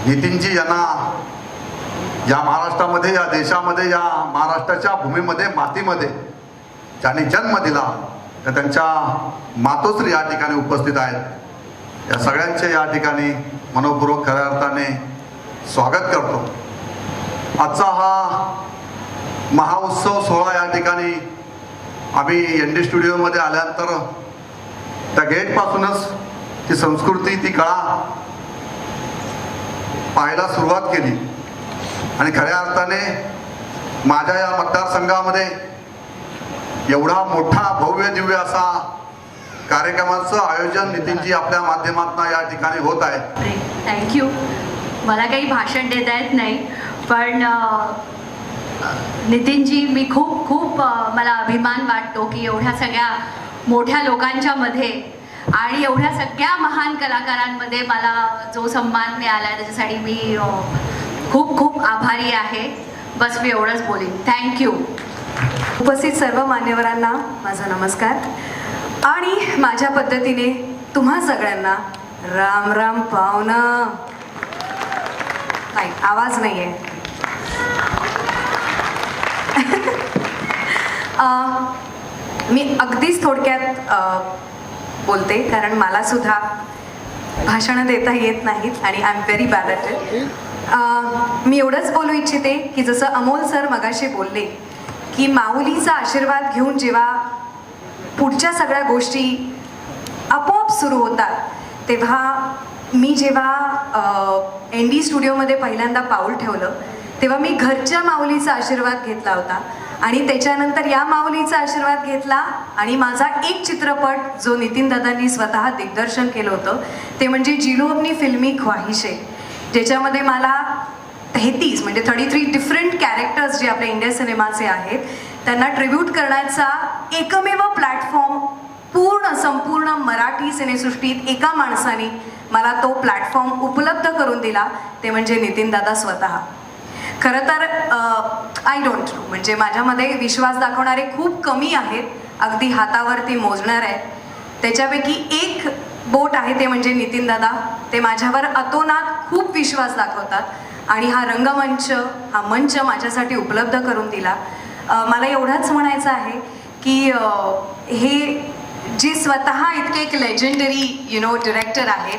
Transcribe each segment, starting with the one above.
नितीनजी यांना या महाराष्ट्रामध्ये, या देशामध्ये, या महाराष्ट्राच्या भूमीमध्ये, मातीमध्ये ज्यांनी जन्म दिला, तर त्यांच्या मातोश्री या ठिकाणी उपस्थित आहेत. या सगळ्यांचे या ठिकाणी मनोपूर्वक खऱ्या अर्थाने स्वागत करतो. आजचा हा महाउत्सव सोहळा या ठिकाणी आम्ही ND स्टुडिओमध्ये आल्यानंतर त्या गेटपासूनच ती संस्कृती, ती कला पाहायला सुरुवात केली आणि खऱ्या अर्थाने माझ्या या मतदारसंघामध्ये एवढा मोठा भव्य दिव्य असा कार्यक्रमाचं आयोजन नितीनजी आपल्या माध्यमातून या ठिकाणी होत आहे. थँक्यू. मला काही भाषण देता येत नाही, पण नितीनजी, मी खूप खूप मला अभिमान वाटतो की एवढ्या सगळ्या मोठ्या लोकांच्या मध्ये आणि एवढ्या सगळ्या महान कलाकारांमध्ये मला जो सन्मान मिळाला त्याच्यासाठी मी खूप खूप आभारी आहे. बस मी एवढंच बोलीन. थँक्यू. उपस्थित सर्व मान्यवरांना माझा नमस्कार आणि माझ्या पद्धतीने तुम्हा सगळ्यांना राम राम. पाहुणं नाही, आवाज नाही आहे. मी अगदीच थोडक्यात बोलते, कारण मला सुद्धा भाषणं देता येत नाहीत आणि I am very bad at it. मी एवढंच बोलू इच्छिते की जसं अमोल सर मगाशी बोलले की माऊलीचा आशीर्वाद घेऊन जेव्हा पुढच्या सगळ्या गोष्टी आपोआप सुरू होतात, तेव्हा मी जेव्हा ND स्टुडिओमध्ये पहिल्यांदा पाऊल ठेवलं तेव्हा मी घरच्या माऊलीचा आशीर्वाद घेतला होता आणि त्याच्यानंतर या माऊलीचा आशीर्वाद घेतला आणि माझा एक चित्रपट जो नितीन दादांनी स्वतः दिग्दर्शन केलं होतं ते म्हणजे जिलो अपनी फिल्मी ख्वाहिशे, ज्याच्यामध्ये मला 33 म्हणजे 33 डिफरंट कॅरेक्टर्स जे आपल्या इंडिया सिनेमाचे आहेत त्यांना ट्रिब्यूट करण्याचा एकमेव प्लॅटफॉर्म संपूर्ण मराठी सिनेसृष्टीत एका माणसाने मला तो प्लॅटफॉर्म उपलब्ध करून दिला, ते म्हणजे नितीन दादा स्वतः. खरं तर आय डोंट नो, म्हणजे माझ्यामध्ये विश्वास दाखवणारे खूप कमी आहेत, अगदी हातावरती मोजणार आहेत. त्याच्यापैकी एक बोट आहे ते म्हणजे नितीन दादा. ते माझ्यावर अतोनात खूप विश्वास दाखवतात आणि हा रंगमंच, हा मंच माझ्यासाठी उपलब्ध करून दिला. मला एवढंच म्हणायचं आहे की हे जे स्वतः इतके एक लेजेंडरी डिरेक्टर आहेत,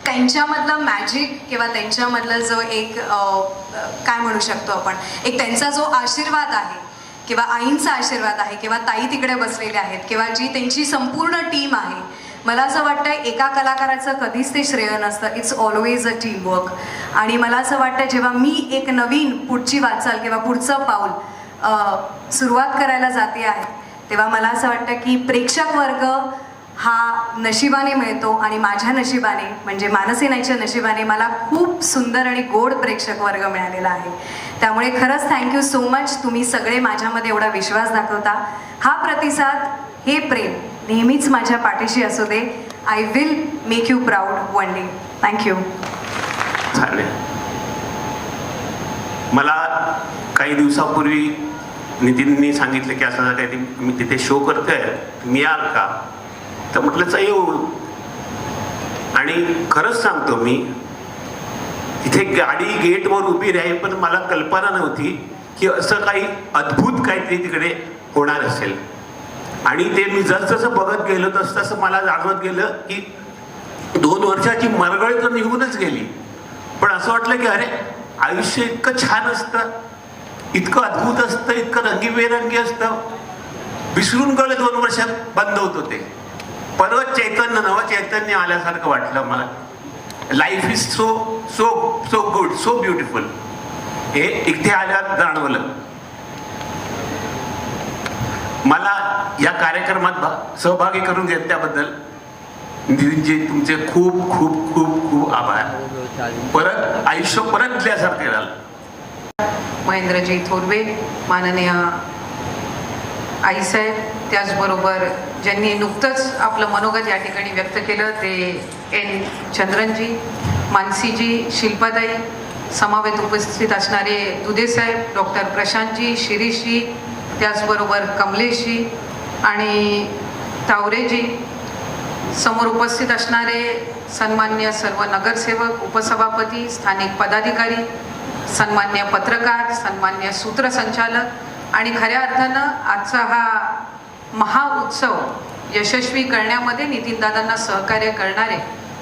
त्यांच्यामधलं मॅजिक किंवा त्यांच्यामधलं जो एक काय म्हणू शकतो आपण, एक त्यांचा जो आशीर्वाद आहे किंवा आईंचा आशीर्वाद आहे किंवा ताई तिकडे बसलेले आहेत किंवा जी त्यांची संपूर्ण टीम आहे, मला असं वाटतं एका कलाकाराचं कधीच ते श्रेय नसतं. It's always a team work. आणि मला असं वाटतं जेव्हा मी एक नवीन पुढची वाटचाल किंवा पुढचं पाऊल सुरुवात करायला जाते आहे, तेव्हा मला असं वाटतं की प्रेक्षक वर्ग हा नशिबाने मिळतो आणि माझ्या नशिबाने म्हणजे मानसेनाच्या नशिबाने मला खूप सुंदर आणि गोड प्रेक्षक वर्ग मिळालेला आहे. त्यामुळे खरंच थँक्यू सो मच. तुम्ही सगळे माझ्यामध्ये एवढा विश्वास दाखवता. हा प्रतिसाद, हे प्रेम नेहमीच माझ्या पाठीशी असू दे. I will make you proud one day. Thank you. चालेल. मला काही दिवसापूर्वी नितीननी सांगितलं की असं काही मी तिथे शो करतोय, मी याल का? तर म्हटलं चल येऊ. आणि खरंच सांगतो, मी तिथे गाडी गेटवर उभी राही, पण मला कल्पना नव्हती की असं काही अद्भुत काहीतरी तिकडे होणार असेल. आणि ते मी जसजसं बघत गेलो तसं मला जाणवत गेलं की 2 वर्षाची मरगळ तर निघूनच गेली, पण असं वाटलं की अरे आयुष्य इतकं छान असतं, इतकं अद्भुत असतं, इतकं रंगीबेरंगी असतं. विसरून गेलं 2 वर्षात बंद होत होते. परत चैतन्य, नवं चैतन्य आल्यासारखं वाटलं मला. Life is so so so good, so beautiful, हे इथे आल्यावर जाणवलं. मला या कार्यक्रमात सहभागी करून घेतल्याबद्दल नितीनजी तुमचे खूप खूप खूप खूप आभार. परत आयुष्य परत दिल्यासारखे झालं. महेंद्रजी थोरवे, माननीय आईसाहेब, त्याचबरोबर ज्यांनी नुकतंच आपलं मनोगत या ठिकाणी व्यक्त केलं ते N. चंद्रनजी, मानसीजी, शिल्पाताई, समवेत उपस्थित असणारे दुधेसाहेब, डॉक्टर प्रशांतजी, शिरीषजी, त्याचबरोबर कमलेशजी आणि तावरेजी, समोर उपस्थित असणारे सन्मान्य सर्व नगरसेवक, उपसभापती, स्थानिक पदाधिकारी, सन्मान्य पत्रकार, सन्मान्य सूत्रसंचालक आणि खऱ्या अर्थानं आजचा हा महाउत्सव यशस्वी करण्यामध्ये नितीनदादांना सहकार्य करणारे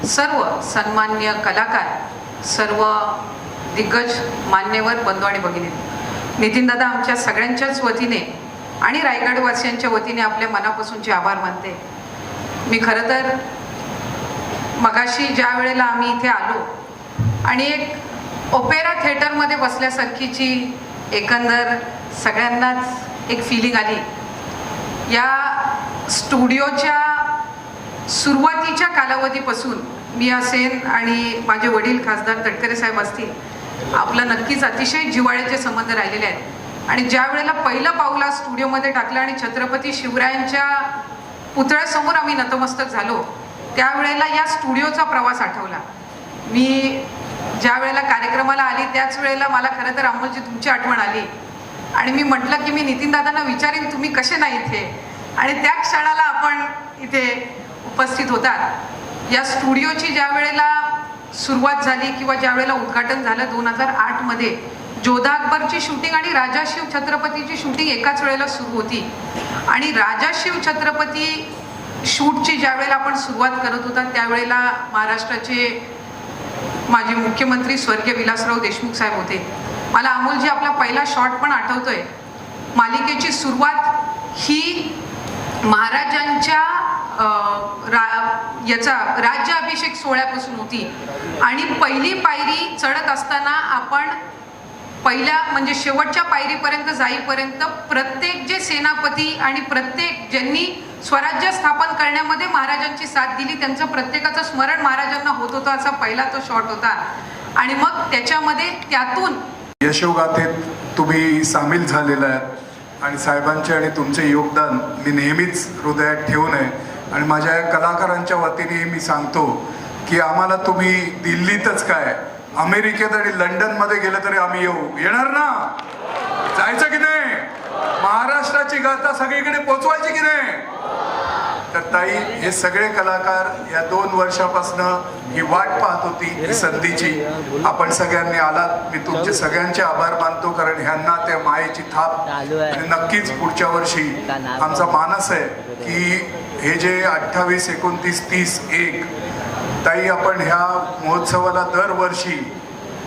सर्व सन्मान्य कलाकार, सर्व दिग्गज मान्यवर बंधू आणि भगिनी, नितीनदादा आमच्या सगळ्यांच्याच वतीने आणि रायगडवासियांच्या वतीने आपल्या मनापासूनचे आभार मानते. मी खरं तर मगाशी ज्या वेळेला आम्ही इथे आलो आणि एक ओपेरा थिएटरमध्ये बसल्यासारखीची एकंदर सगळ्यांनाच एक फिलिंग आली. या स्टुडिओच्या सुरुवातीच्या कालावधीपासून मी असेन आणि माझे वडील खासदार तटकरे साहेब असतील, आपलं नक्कीच अतिशय जिव्हाळ्याचे संबंध राहिलेले आहेत. आणि ज्या वेळेला पहिलं पाऊल स्टुडिओमध्ये टाकलं आणि छत्रपती शिवरायांच्या पुतळ्यासमोर आम्ही नतमस्तक झालो, त्यावेळेला या स्टुडिओचा प्रवास आठवला. मी ज्या वेळेला कार्यक्रमाला आली त्याच वेळेला मला खरं तर अमोलजी तुमची आठवण आली आणि मी म्हटलं की मी नितीनदादांना विचारीन तुम्ही कसे नाही इथे, आणि त्या क्षणाला आपण इथे उपस्थित होतात. या स्टुडिओची ज्या वेळेला सुरुवात झाली किंवा ज्या वेळेला उद्घाटन झालं 2008 मध्ये, जोधा अकबरची शूटिंग आणि राजा शिव छत्रपतीची शूटिंग एकाच वेळेला सुरू होती. आणि राजा शिव छत्रपती शूटची ज्या वेळेला आपण सुरुवात करत होता त्यावेळेला महाराष्ट्राचे माजी मुख्यमंत्री स्वर्गीय विलासराव देशमुख साहेब होते. मला अमोलजी आपला पहिला शॉट पण आठवतोय. मालिकेची सुरुवात ही महाराजांच्या याचा राज्याभिषेक सोहळ्यापासून होती आणि पहिली पायरी चढत असताना आपण पहिल्या म्हणजे शेवटच्या पायरीपर्यंत जाईपर्यंत प्रत्येक जे सेनापती आणि प्रत्येक ज्यांनी स्वराज्य स्थापन करण्यामध्ये महाराजांची साथ दिली त्यांचं प्रत्येकाचं स्मरण महाराजांना होत होतं, असा पहिला तो शॉट होता. आणि मग त्याच्यामध्ये त्यातून यशोगाथेत तुम्ही सामील झालेला आहात आणि साहेबांचे आणि तुमचे योगदान मी नेहमीच हृदयात ठेवून आहे. आणि माझ्या या कलाकारांच्या वतीने मी सांगतो की आम्हाला तुम्ही दिल्लीतच काय अमेरिकेत आणि लंडनमध्ये गेलं तरी आम्ही येणार ना. जायचं की नाही? महाराष्ट्राची गाथा सगळीकडे पोचवायची की नाही? तर ताई, हे सगळे कलाकार या 2 वर्षापासून ही वाट पाहत होती ही संधीची. आपण सगळ्यांनी आलात, मी तुमचे सगळ्यांचे आभार मानतो, कारण ह्यांना त्या मायेची थाप. आणि नक्कीच पुढच्या वर्षी आमचा मानस आहे की हे जे 28, 29, 30, 1 ताई, आपण ह्या महोत्सवाला दरवर्षी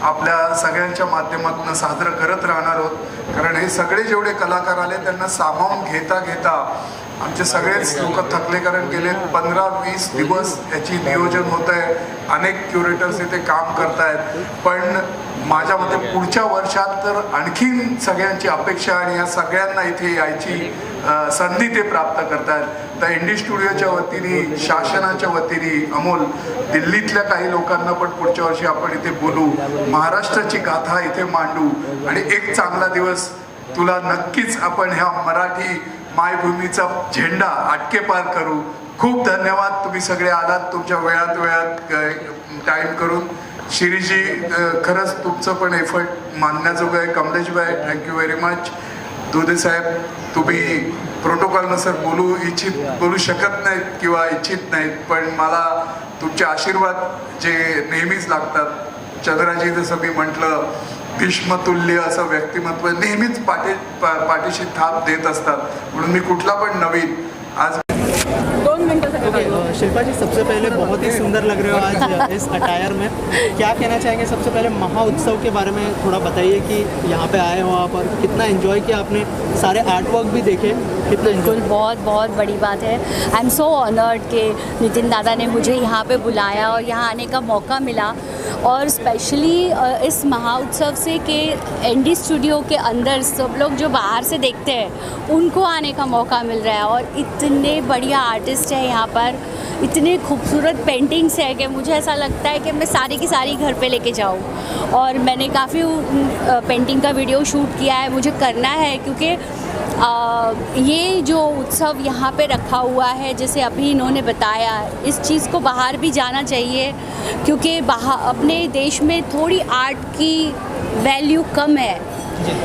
आपल्या सगळ्यांच्या माध्यमातून साजरं करत राहणार आहोत. कारण हे सगळे जेवढे कलाकार आले त्यांना सामावून घेता घेता आमचे सगळेच लोक थकले, कारण गेले 15-20 दिवस याची नियोजन होत आहे. अनेक क्युरेटर्स इथे काम करतायत. पण माझ्या मते पुढच्या वर्षात तर आणखीन सगळ्यांची अपेक्षा आणि या सगळ्यांना इथे यायची संधी ते प्राप्त करतायत. तर इंडी स्टुडिओच्या वतीने, शासनाच्या वतीने, अमोल, दिल्लीतल्या काही लोकांना पण पुढच्या वर्षी आपण इथे बोलू, महाराष्ट्राची गाथा इथे मांडू आणि एक चांगला दिवस तुला नक्कीच आपण ह्या मराठी मायभूमीचा झेंडा आटके पार करू. खूप धन्यवाद, तुम्ही सगळे आलात तुमच्या वेळात टाईम करून. शिरीजी, खरंच तुमचं पण एफर्ट मानण्याजोगं आहे. Kamleshbhai, thank you very much. दुधे साहेब, तुम्ही प्रोटोकॉलनुसार बोलू शकत नाहीत किंवा इच्छित नाहीत, पण मला तुमचे आशीर्वाद जे नेहमीच लागतात. चंद्राजी, जसं मी म्हटलं, भीष्मतुल्य असं व्यक्तिमत्व नेहमीच पाठीशी थाप देत असतात. म्हणून मी कुठला पण नवीन आज शिल्पा जी, सबसे पहले बहुत ही सुंदर लग रहे हो आज इस अटायर में. क्या कहना चाहेंगे? सबसे पहले महाउत्सव के बारे में थोड़ा बताइए कि यहाँ पे आए हो आप और कितना एंजॉय किया आपने, सारे आर्ट वर्क भी देखे, कितना बिल्कुल, बहुत बहुत बड़ी बात है. आई एम सो ऑनर्ड कि नितिन दादा ने मुझे यहाँ पे बुलाया और यहाँ आने का मौका मिला. और स्पेशली इस महाउत्सव से कि एनडी स्टूडियो के अंदर सब लोग जो बाहर से देखते हैं उनको आने का मौका मिल रहा है. और इतने बढ़िया आर्टिस्ट हैं यहाँ पर, इतने खूबसूरत पेंटिंग्स है कि मुझे ऐसा लगता है कि मैं सारी की सारी घर पे लेके जाऊँ. और मैंने काफ़ी पेंटिंग का वीडियो शूट किया है, मुझे करना है, क्योंकि ये जो उत्सव यहाँ पे रखा हुआ है, जैसे अभी इन्होंने बताया, इस चीज़ को बाहर भी जाना चाहिए, क्योंकि बाहर अपने देश में थोड़ी आर्ट की वैल्यू कम है,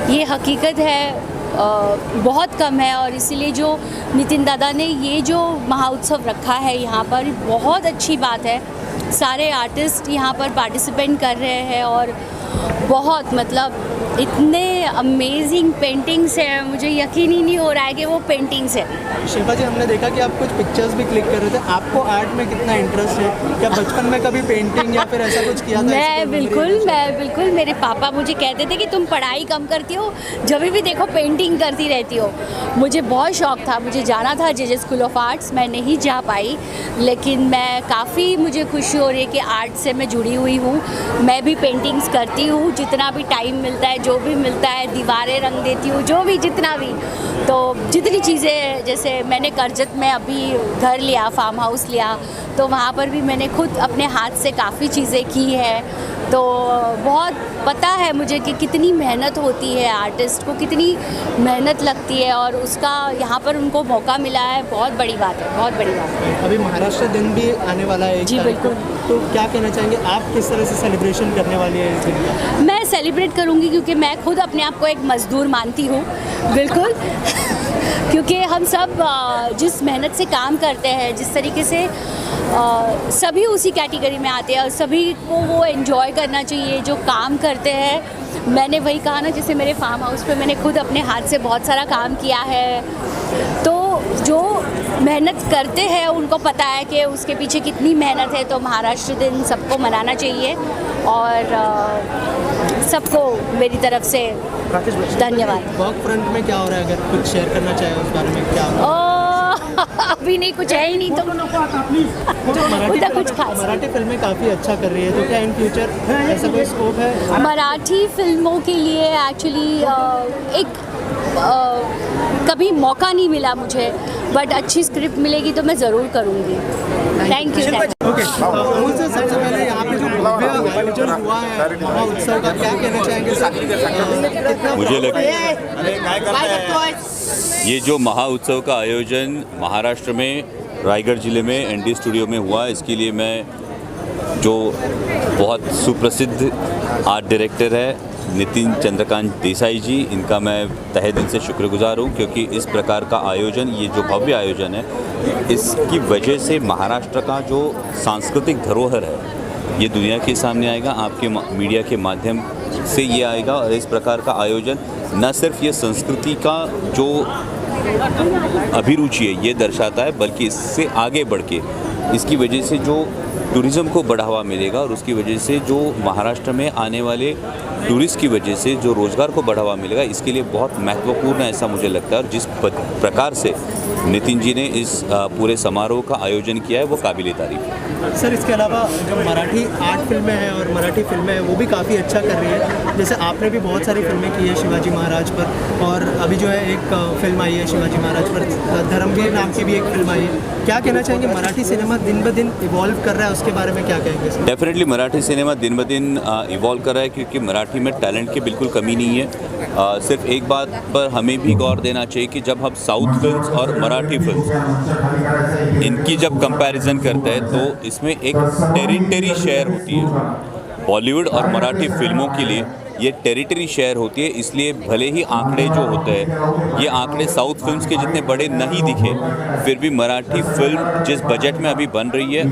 ये हकीकत है. बहुत कम है, और इसीलिए जो नितिन दादा ने ये जो महाउत्सव रखा है यहाँ पर, बहुत अच्छी बात है। सारे आर्टिस्ट यहाँ पर पार्टिसिपेट कर रहे हैं और बहुत मतलब इतने अमेजिंग पेंटिंग्स हैं, मुझे यकीन ही नहीं हो रहा है कि वो पेंटिंग्स है। शिल्पा जी, हमने देखा कि आप कुछ पिक्चर्स भी क्लिक कर रहे थे, आपको आर्ट में कितना इंटरेस्ट है? क्या बचपन में कभी पेंटिंग या फिर ऐसा कुछ किया था? मैं बिल्कुल मेरे पापा मुझे कहते थे कि तुम पढ़ाई कम करती हो, जब भी देखो पेंटिंग करती रहती हो। मुझे बहुत शौक था, मुझे जाना था जे स्कूल ऑफ आर्ट्स, मैं नहीं जा पाई, लेकिन मैं काफ़ी मुझे खुशी हो रही है कि आर्ट से मैं जुड़ी हुई हूँ। मैं भी पेंटिंग्स करती हूँ, जितना भी टाइम मिलता है, जो भी मिलता है, दीवारें रंग देती हूँ, जो भी जितना भी। तो जितनी चीज़ें, जैसे मैंने करजत में अभी घर लिया, फार्म हाउस लिया, तो वहाँ पर भी मैंने खुद अपने हाथ से काफ़ी चीज़ें की है। तो बहुत पता है मुझे कि कितनी मेहनत होती है, आर्टिस्ट को कितनी मेहनत लगती है, और उसका यहाँ पर उनको मौका मिला है, बहुत बड़ी बात है, बहुत बड़ी बात है। अभी महाराष्ट्र दिन भी आने वाला है जी, बिल्कुल। तो क्या कहना चाहेंगे आप, किस तरह से सेलिब्रेशन करने वाली है इस दिन का? मैं सेलिब्रेट करूँगी क्योंकि मैं खुद अपने आप को एक मज़दूर मानती हूँ, बिल्कुल। क्योंकि हम सब जिस मेहनत से काम करते हैं, जिस तरीके से सभी उसी कैटेगरी में आते हैं और सभी को वो एंजॉय करना चाहिए जो काम करते हैं। मैंने वही कहा ना, जैसे मेरे फार्म हाउस पे मैंने खुद अपने हाथ से बहुत सारा काम किया है, तो जो मेहनत करते हैं उनको पता है कि उसके पीछे कितनी मेहनत है। तो महाराष्ट्र दिन सबको मनाना चाहिए, और सबको मेरी तरफ से धन्यवाद। वर्क फ्रंट में क्या हो रहा है, अगर कुछ शेयर करना चाहे उस बारे में क्या हो रहा है? अभी नहीं, कुछ है ही नहीं, तो कुछ खास। मराठी फिल्में काफ़ी अच्छा कर रही है, तो क्या इन फ्यूचर ऐसा कोई स्कोप है? मराठी फिल्मों के लिए एक्चुअली एक कभी मौका नहीं मिला मुझे, बट अच्छी स्क्रिप्ट मिलेगी तो मैं ज़रूर करूँगी। Thank you. ओके, उनसे सबसे पहले यहाँ पे जो भव्य आयोजन हुआ है महोत्सव का, क्या कहना चाहेंगे सर? मुझे लगता है ये जो महाउत्सव का आयोजन महाराष्ट्र में रायगढ़ ज़िले में एनडी स्टूडियो में हुआ, इसके लिए मैं जो बहुत सुप्रसिद्ध आर्ट डायरेक्टर है नितिन चंद्रकांत देसाई जी, इनका मैं तहे दिल से शुक्रगुजार हूँ, क्योंकि इस प्रकार का आयोजन, ये जो भव्य आयोजन है, इसकी वजह से महाराष्ट्र का जो सांस्कृतिक धरोहर है ये दुनिया के सामने आएगा, आपके मीडिया के माध्यम से ये आएगा। और इस प्रकार का आयोजन न सिर्फ ये संस्कृति का जो अभिरुचि है ये दर्शाता है, बल्कि इससे आगे बढ़ के इसकी वजह से जो टूरिज़्म को बढ़ावा मिलेगा, और उसकी वजह से जो महाराष्ट्र में आने वाले टूरिस्ट की वजह से जो रोज़गार को बढ़ावा मिलेगा, इसके लिए बहुत महत्वपूर्ण है, ऐसा मुझे लगता है। और जिस प्रकार से नितिन जी ने इस पूरे समारोह का आयोजन किया है वो काबिल तारीफ है। सर, इसके अलावा जो मराठी आर्ट फिल्में हैं और मराठी फिल्में हैं वो भी काफ़ी अच्छा कर रही है। जैसे आपने भी बहुत सारी फिल्में की है शिवाजी महाराज पर, और अभी जो है एक फिल्म आई है शिवाजी महाराज पर, धर्मवीर नाम की भी एक फिल्म आई है। क्या कहना चाहेंगे, मराठी सिनेमा दिन ब दिन इवॉल्व कर रहा है, उसके बारे में क्या कहेंगे सर? डेफिनेटली मराठी सिनेमा दिन ब दिन इवॉल्व कर रहा है, क्योंकि मराठी में टैलेंट की बिल्कुल कमी नहीं है। सिर्फ एक बात पर हमें भी गौर देना चाहिए कि जब हम साउथ फिल्म्स और मराठी फिल्म्स इनकी जब कंपैरिजन करते हैं तो इसमें एक टेरिटरी शेयर होती है। बॉलीवुड और मराठी फिल्मों के लिए ये टेरिटरी शेयर होती है, इसलिए भले ही आंकड़े जो होते हैं ये आंकड़े साउथ फिल्म्स के जितने बड़े नहीं दिखे, फिर भी मराठी फिल्म जिस बजट में अभी बन रही है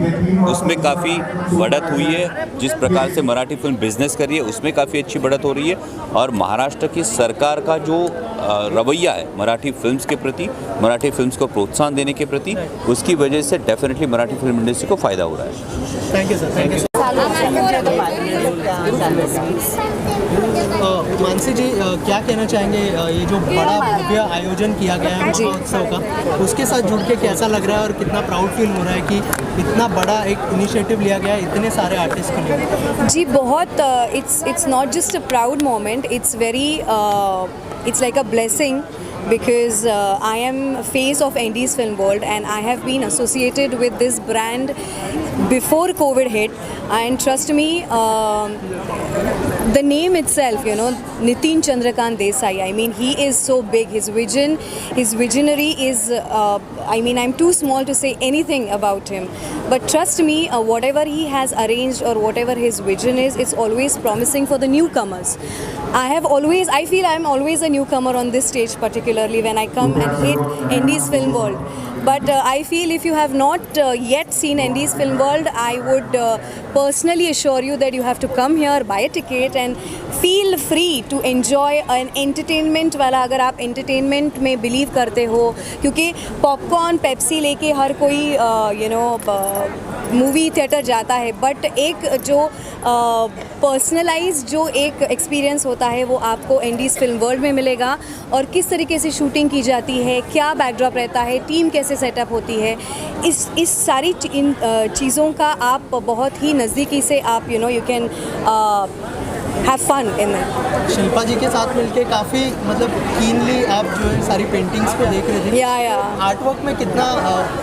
उसमें काफ़ी बढ़त हुई है। जिस प्रकार से मराठी फिल्म बिजनेस कर रही है उसमें काफ़ी अच्छी बढ़त हो रही है। और महाराष्ट्र की सरकार का जो रवैया है मराठी फिल्म्स के प्रति, मराठी फिल्म्स को प्रोत्साहन देने के प्रति, उसकी वजह से डेफिनेटली मराठी फिल्म इंडस्ट्री को फ़ायदा हो रहा है। Thank you sir. Thank you. Mansi ji, क्या कहना चाहेंगे, ये जो बड़ा भव्य आयोजन किया गया है महोत्सव का, उसके साथ जुड़ के कैसा लग रहा है और कितना प्राउड फील हो रहा है कि इतना बड़ा एक इनिशिएटिव लिया गया है इतने सारे आर्टिस्ट के लिए? जी बहुत, it's not just a proud moment, it's very, it's like a blessing because I am face of Indies Film World and I have been associated with this brand before COVID hit, and trust me, the name itself, you know, Nitin Chandrakant Desai, I mean, he is so big. His vision, his visionary is, I mean, I'm too small to say anything about him. But trust me, whatever he has arranged or whatever his vision is, it's always promising for the newcomers. I feel I'm always a newcomer on this stage, particularly when I come and hit Indies Film World. But I feel if you have not yet seen Indies Film World, I would personally assure you that you have to come here, buy a ticket and feel free to enjoy an entertainment वाला, अगर आप entertainment में believe करते हो, क्योंकि popcorn, Pepsi लेके हर कोई you know movie theatre जाता है, बट एक जो पर्सनलाइज जो एक एक्सपीरियंस होता है वो आपको इंडीज़ फिल्म वर्ल्ड में मिलेगा। और किस तरीके से शूटिंग की जाती है, क्या बैकड्रॉप रहता है, टीम कैसे सेटअप होती है, इस सारी चीज़ों का आप बहुत ही नज़दीकी से आप you can have fun in that. Shilpa ji के साथ मिलके काफ़ी मतलब कीनली आप जो है सारी पेंटिंग्स को देख रहे थे। या आर्ट वर्क में कितना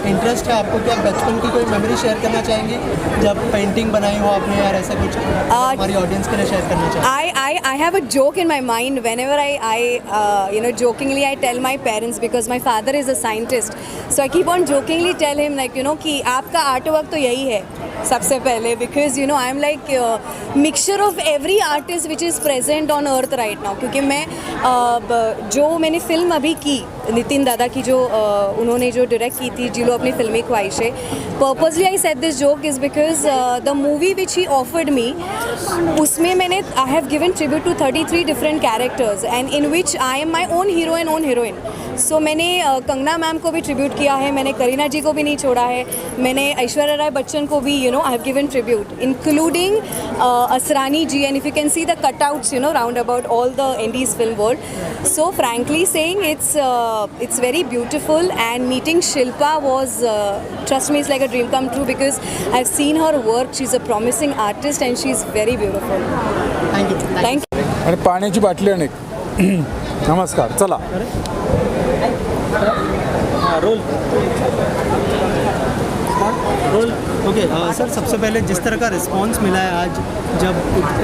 इंटरेस्ट है आपको? क्या बचपन की कोई मेमोरी शेयर करना चाहेंगे जब पेंटिंग बनाई हो आपने, यार ऐसा कुछ हमारी ऑडियंस के लिए शेयर करना चाहेंगे? I have a joke in my mind whenever I you know, jokingly I tell my parents, because my father is a scientist, so I keep on jokingly tell him like, you know, कि आपका art work तो यही है सबसे पहले, because you know I am like mixture of every artist which is present on earth right now। क्योंकि मैं जो मैंने फिल्म अभी की नितिन दादा की, जो उन्होंने जो डायरेक्ट की थी जिलो अपनी फिल्मी ख्वाहिशें, purposely I said this joke is because the movie which he offered me, उसमें मैंने I have given tribute to 33 different characters and in which I am my own hero and own heroine. So मैंने Kangana ma'am को भी tribute किया है, मैंने करीना जी को भी नहीं छोड़ा है, मैंने ऐश्वर्या राय बच्चन को भी I have given tribute, including Asrani ji, and if you can see the cutouts round about all the indies film world. So frankly saying it's very beautiful, and meeting Shilpa was trust me, it's like a dream come true, because I've seen her work. She's a promising artist and she's very beautiful. Thank you. आणि पाण्याची बाटली अनेक नमस्कार, चला role. Okay sir, सबसे पहले जिस तरह का रिस्पांस मिला है आज, जब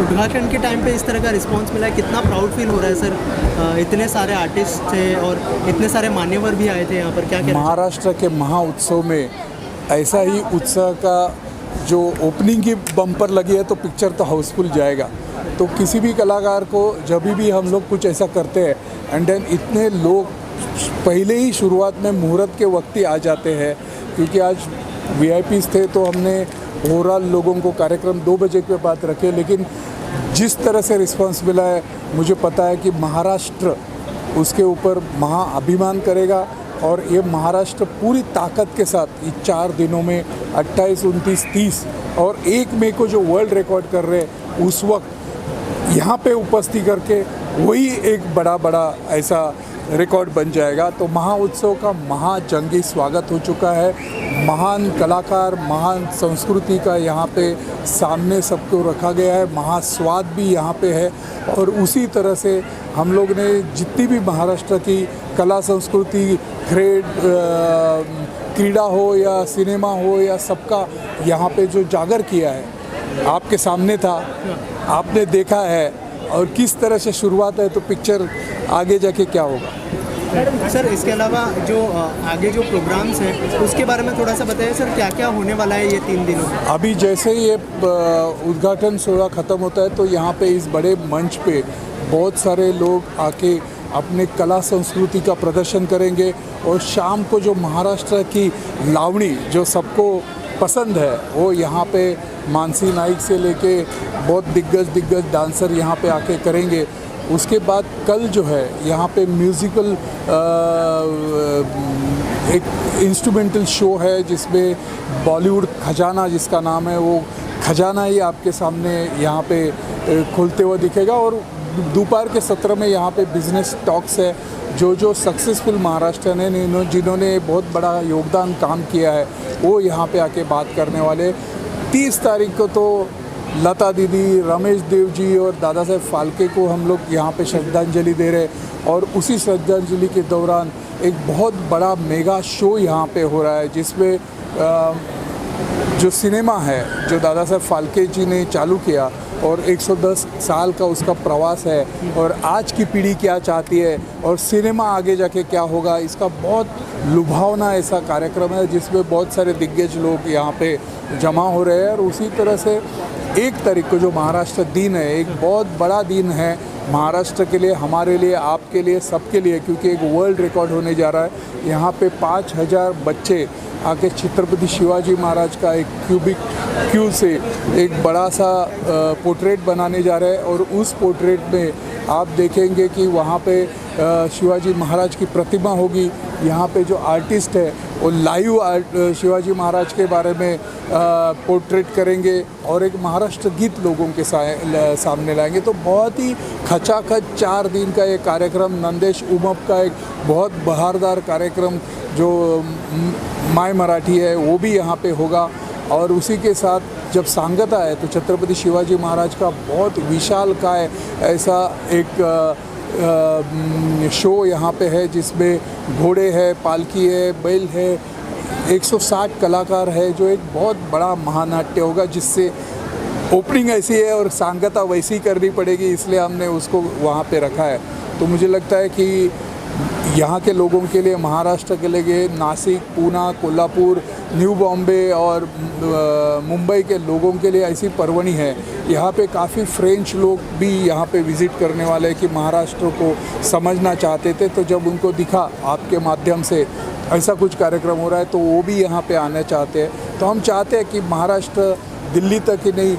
उद्घाटन के टाइम पे इस तरह का रिस्पांस मिला है, कितना प्राउड फील हो रहा है सर? इतने सारे आर्टिस्ट थे और इतने सारे मान्यवर भी आए थे यहाँ पर, क्या क्या महाराष्ट्र के महाउत्सव में ऐसा ही उत्साह का जो ओपनिंग की बम्पर लगी है तो पिक्चर तो हाउसफुल जाएगा। तो किसी भी कलाकार को जब भी हम लोग कुछ ऐसा करते हैं एंड देन इतने लोग पहले ही शुरुआत में मुहूर्त के वक्त ही आ जाते हैं, क्योंकि आज VIPs थे तो हमने ओवरऑल लोगों को कार्यक्रम 2 बजे के बाद रखे, लेकिन जिस तरह से रिस्पांस मिला है मुझे पता है कि महाराष्ट्र उसके ऊपर महा अभिमान करेगा। और ये महाराष्ट्र पूरी ताकत के साथ इस 4 दिनों में 28, 29, 30 और 1 मई को जो वर्ल्ड रिकॉर्ड कर रहे हैं उस वक्त यहाँ पे उपस्थित करके वही एक बड़ा ऐसा रिकॉर्ड बन जाएगा। तो महाउत्सव का महाजंगी स्वागत हो चुका है। महान कलाकार, महान संस्कृति का यहाँ पे सामने सबको रखा गया है, महास्वाद भी यहाँ पे है। और उसी तरह से हम लोग ने जितनी भी महाराष्ट्र की कला संस्कृति, क्रीड़ा हो या सिनेमा हो या सबका यहाँ पे जो जागर किया है आपके सामने था, आपने देखा है। और किस तरह से शुरुआत है तो पिक्चर आगे जाके क्या होगा। सर इसके अलावा जो आगे जो प्रोग्राम्स हैं उसके बारे में थोड़ा सा बताइए सर, क्या क्या होने वाला है ये 3 दिनों में? अभी जैसे ही ये उद्घाटन सोहरा ख़त्म होता है तो यहाँ पे इस बड़े मंच पे बहुत सारे लोग आके अपने कला संस्कृति का प्रदर्शन करेंगे। और शाम को जो महाराष्ट्र की लावणी जो सबको पसंद है वो यहाँ पे मानसी नाइक से लेके बहुत दिग्गज डांसर यहाँ पे आके करेंगे। उसके बाद कल जो है यहाँ पे म्यूज़िकल एक इंस्ट्रूमेंटल शो है जिसमें बॉलीवुड खजाना जिसका नाम है, वो खजाना ही आपके सामने यहाँ पे खुलते हुए दिखेगा। और दोपहर के सत्र में यहाँ पे बिजनेस टॉक्स है, जो सक्सेसफुल महाराष्ट्र ने जिन्होंने बहुत बड़ा योगदान काम किया है वो यहाँ पे आके बात करने वाले। 30 तारीख को तो लता दीदी, रमेश देव जी और दादा साहेब फाल्के को हम लोग यहाँ पे श्रद्धांजलि दे रहे हैं। और उसी श्रद्धांजलि के दौरान एक बहुत बड़ा मेगा शो यहाँ पे हो रहा है, जिसमें जो सिनेमा है जो दादा साहेब फाल्के जी ने चालू किया और 110 साल का उसका प्रवास है, और आज की पीढ़ी क्या चाहती है और सिनेमा आगे जाके क्या होगा, इसका बहुत लुभावना ऐसा कार्यक्रम है जिसमें बहुत सारे दिग्गज लोग यहाँ पे जमा हो रहे हैं। और उसी तरह से 1 तारीख को जो महाराष्ट्र दिन है, एक बहुत बड़ा दिन है महाराष्ट्र के लिए, हमारे लिए, आपके लिए, सबके लिए, क्योंकि एक वर्ल्ड रिकॉर्ड होने जा रहा है। यहाँ पे 5000 बच्चे आके छत्रपति शिवाजी महाराज का एक क्यूब से एक बड़ा सा पोर्ट्रेट बनाने जा रहे हैं। और उस पोर्ट्रेट में आप देखेंगे कि वहाँ पे शिवाजी महाराज की प्रतिमा होगी। यहाँ पे जो आर्टिस्ट है वो लाइव शिवाजी महाराज के बारे में पोर्ट्रेट करेंगे और एक महाराष्ट्र गीत लोगों के सामने लाएंगे। तो बहुत ही खचाखच 4 दिन का ये कार्यक्रम, नंदेश उमप का एक बहुत बहारदार कार्यक्रम जो माय मराठी है वो भी यहाँ पे होगा। और उसी के साथ जब सांगता है तो छत्रपति शिवाजी महाराज का बहुत विशाल काय ऐसा एक शो यहाँ पे है, जिसमें घोड़े है, पालकी है, बैल है, 160 कलाकार है, जो एक बहुत बड़ा महानाट्य होगा, जिससे ओपनिंग ऐसी है और सांगता वैसी करनी पड़ेगी, इसलिए हमने उसको वहाँ पे रखा है। तो मुझे लगता है कि यहाँ के लोगों के लिए, महाराष्ट्र के लिए, नासिक, पूना, कोल्हापुर, न्यू बॉम्बे और मुंबई के लोगों के लिए ऐसी परवणी है। यहाँ पे काफ़ी फ्रेंच लोग भी यहाँ पे विज़िट करने वाले हैं कि महाराष्ट्र को समझना चाहते थे, तो जब उनको दिखा आपके माध्यम से ऐसा कुछ कार्यक्रम हो रहा है तो वो भी यहाँ पे आना चाहते हैं। तो हम चाहते हैं कि महाराष्ट्र दिल्ली तक ही नहीं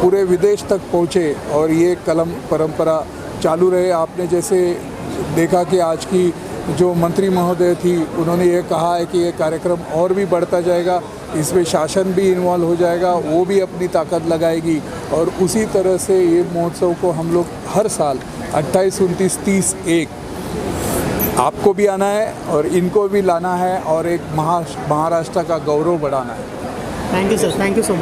पूरे विदेश तक पहुँचे और ये कलम परंपरा चालू रहे। आपने जैसे देखा कि आज की जो मंत्री महोदय थी, उन्होंने ये कहा है कि ये कार्यक्रम और भी बढ़ता जाएगा, इसमें शासन भी इन्वॉल्व हो जाएगा, वो भी अपनी ताकत लगाएगी। और उसी तरह से ये महोत्सव को हम लोग हर साल 28, 29, 30, 1 आपको भी आना है और इनको भी लाना है और एक महाराष्ट्र का गौरव बढ़ाना है। Thank you sir, thank you so much.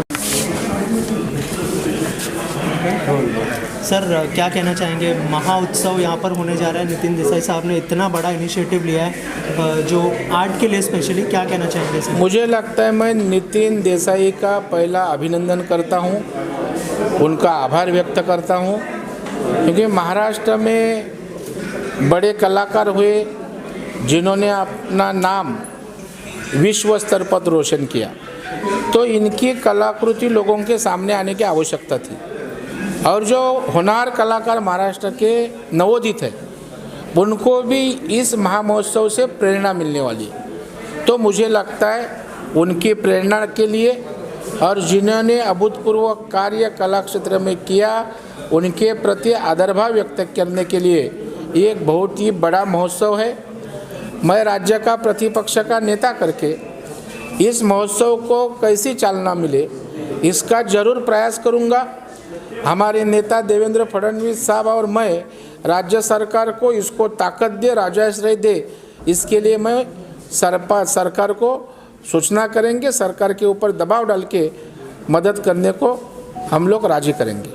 Sir क्या कहना चाहेंगे, महाउत्सव यहाँ पर होने जा रहा है, नितिन देसाई साहब ने इतना बड़ा इनिशिएटिव लिया है जो आर्ट के लिए स्पेशली, क्या कहना चाहेंगे सर? मुझे लगता है मैं नितिन देसाई का पहला अभिनंदन करता हूँ, उनका आभार व्यक्त करता हूँ, क्योंकि महाराष्ट्र में बड़े कलाकार हुए जिन्होंने अपना नाम विश्व स्तर पर रोशन किया, तो इनकी कलाकृति लोगों के सामने आने की आवश्यकता थी। और जो होनहार कलाकार महाराष्ट्र के नवोदित हैं, उनको भी इस महामहोत्सव से प्रेरणा मिलने वाली है। तो मुझे लगता है उनकी प्रेरणा के लिए और जिन्होंने अभूतपूर्व कार्य कला क्षेत्र में किया, उनके प्रति आदरभाव व्यक्त करने के लिए ये एक बहुत ही बड़ा महोत्सव है। मैं राज्य का प्रतिपक्ष का नेता करके इस महोत्सव को कैसी चालना मिले, इसका जरूर प्रयास करूँगा। हमारे नेता देवेंद्र फडणवीस साहब और मैं राज्य सरकार को इसको ताकत दे, राजश्रय दे, इसके लिए मैं सरकार को सूचना करेंगे, सरकार के ऊपर दबाव डाल के मदद करने को हम लोग राजी करेंगे।